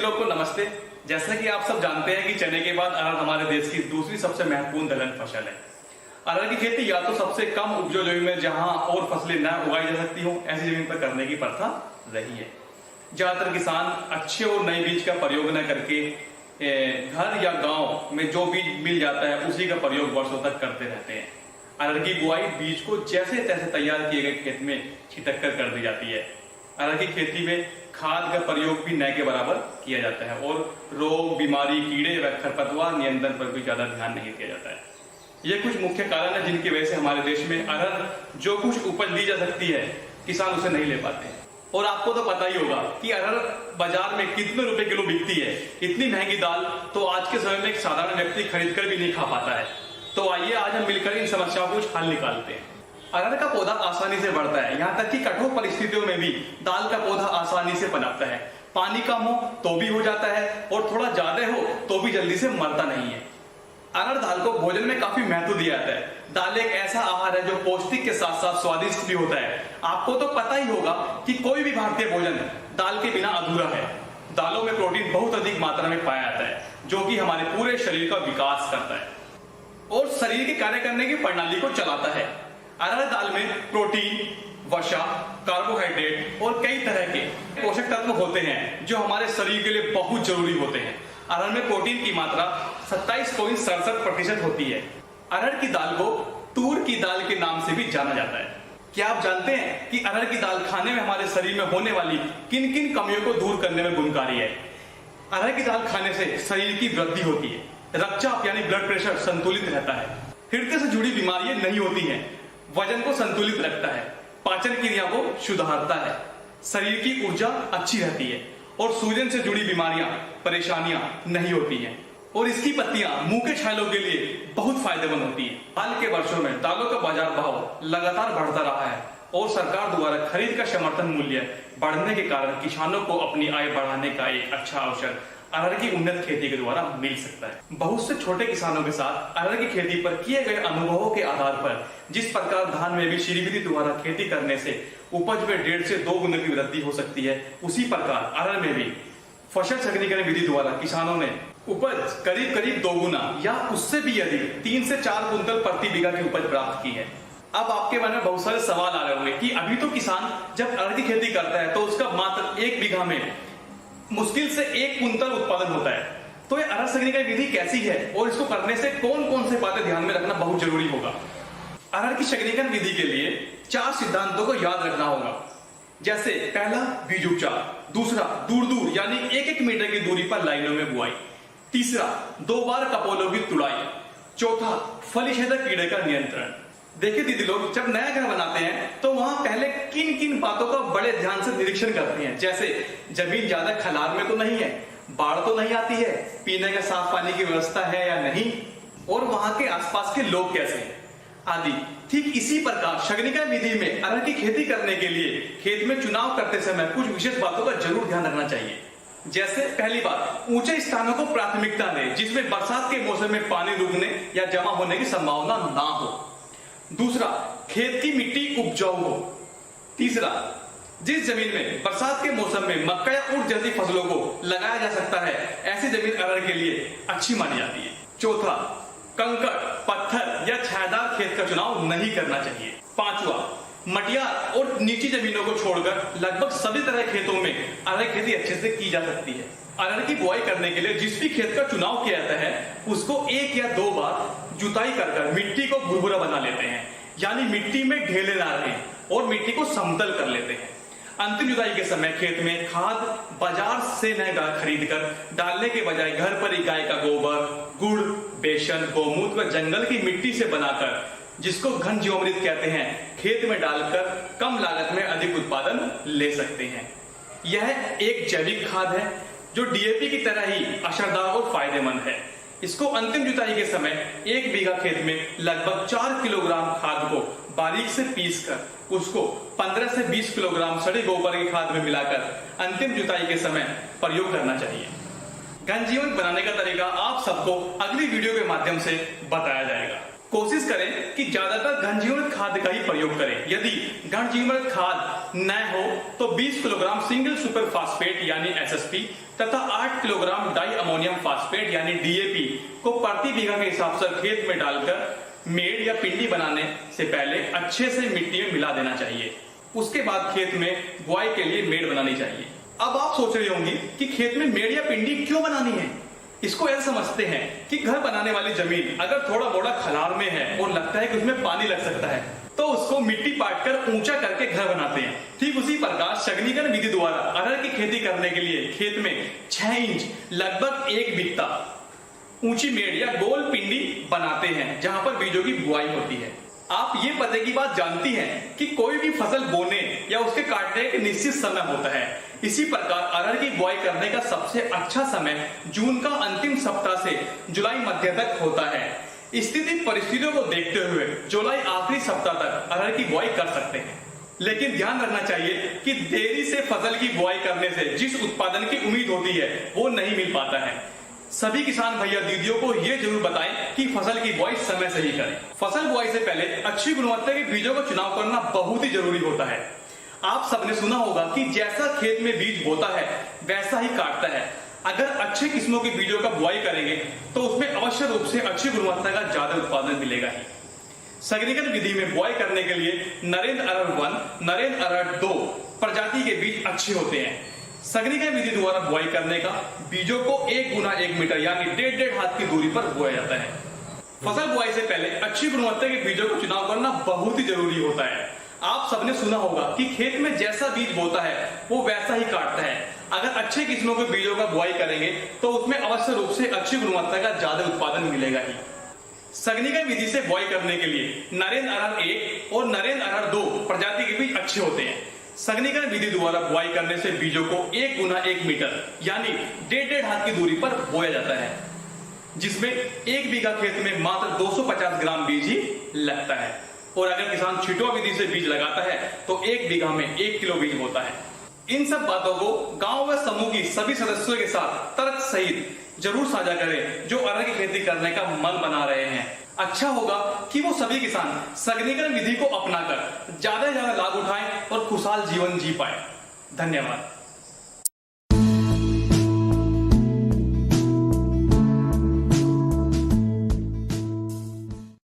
लोग को नमस्ते। जैसा कि आप सब जानते हैं कि चने के बाद अरहर हमारे देश की दूसरी सबसे महत्वपूर्ण दलहन फसल है। अरहर की खेती या तो सबसे कम उपजाऊ जमीन में जहां और फसलें न उगाई जा सकती हो ऐसी जमीन पर करने की प्रथा रही है। ज्यादातर किसान अच्छे और नए बीज का प्रयोग न करके घर या गांव में जो बीज मिल जाता है उसी का प्रयोग वर्षों तक करते रहते हैं। अरहर की बुआई बीज को जैसे तैसे तैयार किए गए खेत में छिटक कर दी जाती है। अरहर की खेती में खाद का प्रयोग भी न के बराबर किया जाता है और रोग, बीमारी, कीड़े व खरपतवार नियंत्रण पर भी ज्यादा ध्यान नहीं दिया जाता है। ये कुछ मुख्य कारण है जिनकी वजह से हमारे देश में अरहर जो कुछ उपज दी जा सकती है किसान उसे नहीं ले पाते हैं। और आपको तो पता ही होगा कि अरहर बाजार में कितने रुपए किलो बिकती है। इतनी महंगी दाल तो आज के समय में एक साधारण व्यक्ति खरीद कर भी नहीं खा पाता है। तो आइए आज हम मिलकर इन समस्याओं को कुछ हल निकालते हैं। अरहर का पौधा आसानी से बढ़ता है, यहाँ तक कि कठोर परिस्थितियों में भी दाल का पौधा आसानी से पनपता है। पानी कम हो तो भी हो जाता है और थोड़ा ज्यादा हो तो भी जल्दी से मरता नहीं है। अरहर दाल को भोजन में काफी महत्व दिया जाता है। दाल एक ऐसा आहार है जो पौष्टिक के साथ साथ स्वादिष्ट भी होता है। आपको तो पता ही होगा कि कोई भी भारतीय भोजन दाल के बिना अधूरा है। दालों में प्रोटीन बहुत अधिक मात्रा में पाया जाता है जो कि हमारे पूरे शरीर का विकास करता है और शरीर के कार्य करने की प्रणाली को चलाता है। अरहर दाल में प्रोटीन, वसा, कार्बोहाइड्रेट और कई तरह के पोषक तत्व होते हैं जो हमारे शरीर के लिए बहुत जरूरी होते हैं। अरहर में प्रोटीन की मात्रा 27.67% होती है। अरहर की दाल को तूर की दाल के नाम से भी जाना जाता है। क्या आप जानते हैं कि अरहर की दाल खाने में हमारे शरीर में होने वाली किन किन कमियों को दूर करने में गुणकारी है? अरहर की दाल खाने से शरीर की वृद्धि होती है, रक्तचाप यानी ब्लड प्रेशर संतुलित रहता है, हृदय से जुड़ी बीमारियां नहीं होती हैं, वजन को संतुलित रखता है, पाचन क्रिया को सुधारता है, शरीर की ऊर्जा अच्छी रहती है और सूजन से जुड़ी बीमारियां, परेशानियां नहीं होती हैं। और इसकी पत्तियां मुंह के छालों के लिए बहुत फायदेमंद होती है। हाल के वर्षों में दालों का बाजार भाव लगातार बढ़ता रहा है और सरकार द्वारा खरीद का समर्थन मूल्य बढ़ने के कारण किसानों को अपनी आय बढ़ाने का एक अच्छा अवसर अरहर की उन्नत खेती के द्वारा मिल सकता है। बहुत से छोटे किसानों के साथ अरहर की खेती पर किए गए अनुभवों के आधार पर जिस प्रकार धान में भी श्रीविधि द्वारा खेती करने से उपज में 1.5 से 2 गुना की वृद्धि हो सकती है, उसी प्रकार अरहर में भी फसल चक्रीकरण विधि द्वारा किसानों ने उपज करीब 2 गुना या उससे भी अधिक 3 से 4 कुंतल प्रति बीघा की उपज प्राप्त की है। अब आपके मन में बहुत सारे सवाल आ रहे होंगे कि अभी तो किसान जब अरहर की खेती करता है तो उसका मात्र 1 बीघा में मुश्किल से 1 कुंतल उत्पादन होता है। तो ये अरहर संग्रहण विधि कैसी है और इसको करने से कौन कौन से बातें ध्यान में रखना बहुत जरूरी होगा? अरहर की संग्रहण विधि के लिए 4 सिद्धांतों को याद रखना होगा। जैसे पहला बीज उपचार, दूसरा दूर यानी 1-1 मीटर की दूरी पर लाइनों में बुआई, तीसरा 2 बार कपोलों की तुड़ाई, चौथा फली छेदक कीड़े का नियंत्रण। देखिए दीदी लोग, जब नया घर बनाते हैं तो वहां पहले किन किन बातों का बड़े ध्यान से निरीक्षण करते हैं। जैसे जमीन ज्यादा खलार में तो नहीं है, बाढ़ तो नहीं आती है, पीने का साफ पानी की व्यवस्था है या नहीं, और वहां के आसपास के लोग कैसे हैं आदि। ठीक इसी प्रकार संग्रहण विधि में अरहर की खेती करने के लिए खेत में चुनाव करते समय कुछ विशेष बातों का जरूर ध्यान रखना चाहिए। जैसे पहली बात, ऊंचे स्थानों को प्राथमिकता दें जिसमें बरसात के मौसम में पानी रुकने या जमा होने की संभावना ना हो। दूसरा, खेत की मिट्टी उपजाऊ हो। तीसरा, जिस जमीन में बरसात के मौसम में मक्का या उर्द जैसी फसलों को लगाया जा सकता है ऐसी जमीन अरहर के लिए अच्छी मानी जाती है। चौथा, कंकड़, पत्थर या छायादार खेत का चुनाव नहीं करना चाहिए। पांचवा, मटियार और नीची जमीनों को छोड़कर लगभग सभी तरह खेतों में अरहर खेती अच्छे से की जा सकती है। अरहर की बुआई करने के लिए जिस भी खेत का चुनाव किया जाता है उसको 1 या 2 बार जुताई कर मिट्टी को भुरभुरा बना लेते हैं, यानी मिट्टी में ढेले ना रहे और मिट्टी को समतल कर लेते हैं। अंतिम जुताई के समय खेत में खाद बाजार से न खरीद कर डालने के बजाय घर पर ही गाय का गोबर, गुड़, बेसन, गोमूत्र व जंगल की मिट्टी से बनाकर जिसको घन जीवामृत कहते हैं खेत में डालकर कम लागत में अधिक उत्पादन ले सकते हैं। यह एक जैविक खाद है जो डीएपी की तरह ही असरदार और फायदेमंद है। इसको अंतिम जुताई के समय 1 बीघा खेत में लगभग 4 किलोग्राम खाद को बारीक से पीसकर उसको 15 से 20 किलोग्राम सड़े गोबर की खाद में मिलाकर अंतिम जुताई के समय प्रयोग करना चाहिए। घन जीवन बनाने का तरीका आप सबको अगली वीडियो के माध्यम से बताया जाएगा। कोशिश करें कि ज्यादातर घनजीवामृत खाद का ही प्रयोग करें। यदि घनजीवामृत खाद न हो तो 20 किलोग्राम सिंगल सुपर फास्फेट यानी एसएसपी तथा 8 किलोग्राम डाई अमोनियम फास्फेट यानी डीएपी को प्रति बीघा के हिसाब से खेत में डालकर मेड़ या पिंडी बनाने से पहले अच्छे से मिट्टी में मिला देना चाहिए। उसके बाद खेत में बुआई के लिए मेड़ बनानी चाहिए। अब आप सोच रहे होंगे कि खेत में मेड़ या पिंडी क्यों बनानी है। इसको ऐसा समझते हैं कि घर बनाने वाली जमीन अगर थोड़ा मोड़ा खलार में है और लगता है कि उसमें पानी लग सकता है तो उसको मिट्टी पाट कर ऊंचा करके घर बनाते हैं। ठीक उसी प्रकार शगनीकरण विधि द्वारा अरहर की खेती करने के लिए खेत में 6 इंच लगभग 1 बित्ता ऊंची मेड़ या गोल पिंडी बनाते हैं जहां पर बीजों की बुआई होती है। आप ये पते की बात जानती हैं कि कोई भी फसल बोने या उसके काटने का निश्चित समय होता है। इसी प्रकार अरहर की बुआई करने का सबसे अच्छा समय जून का अंतिम सप्ताह से जुलाई मध्य तक होता है। स्थिति परिस्थितियों को देखते हुए जुलाई आखिरी सप्ताह तक अरहर की बुआई कर सकते हैं, लेकिन ध्यान रखना चाहिए कि देरी से फसल की बुआई करने से जिस उत्पादन की उम्मीद होती है वो नहीं मिल पाता है। सभी किसान भैया दीदियों को ये जरूर बताएं कि फसल की बुआई समय से ही करें। फसल बुआई से पहले अच्छी गुणवत्ता के बीजों का चुनाव करना बहुत ही जरूरी होता है। आप सबने सुना होगा कि जैसा खेत में बीज बोता है वैसा ही काटता है। अगर अच्छे किस्मों के बीजों का बुआई करेंगे तो उसमें अवश्य रूप से अच्छी गुणवत्ता का ज्यादा उत्पादन मिलेगा ही। शगनीकरण विधि में बुआई करने के लिए नरेंद्र अरहर 1, नरेंद्र अरहर 2 प्रजाति के बीज अच्छे होते हैं। शगनीकरण विधि द्वारा बुआई करने का बीजों को 1 गुना 1 मीटर यानी 1.5 हाथ की दूरी पर बोया जाता है। फसल बुआई से पहले अच्छी गुणवत्ता के बीजों का चुनाव करना बहुत ही जरूरी होता है। आप सबने सुना होगा कि खेत में जैसा बीज बोता है वो वैसा ही काटता है। अगर अच्छे किस्मों के बीजों का बुआई करेंगे तो उसमें अवश्य रूप से अच्छी गुणवत्ता का ज्यादा उत्पादन मिलेगा ही। शगनीकरण विधि से बुआई करने के लिए नरेंद्र अरहर 1 और नरेंद्र अरहर 2 प्रजाति के बीज अच्छे होते हैं। शगनीकरण विधि द्वारा बुआई करने से बीजों को 1 गुना 1 मीटर यानी 1.5 हाथ की दूरी पर बोया जाता है, जिसमें 1 बीघा खेत में मात्र 250 ग्राम बीज ही लगता है। और अगर किसान छिटुआ विधि से बीज लगाता है तो 1 बीघा में 1 किलो बीज होता है। इन सब बातों को गांव व समूह की सभी सदस्यों के साथ तर्क सहित जरूर साझा करें जो अरहर की खेती करने का मन बना रहे हैं। अच्छा होगा कि वो सभी किसान शगनीकरण विधि को अपनाकर ज्यादा से ज्यादा लाभ उठाएं और खुशहाल जीवन जी पाए। धन्यवाद।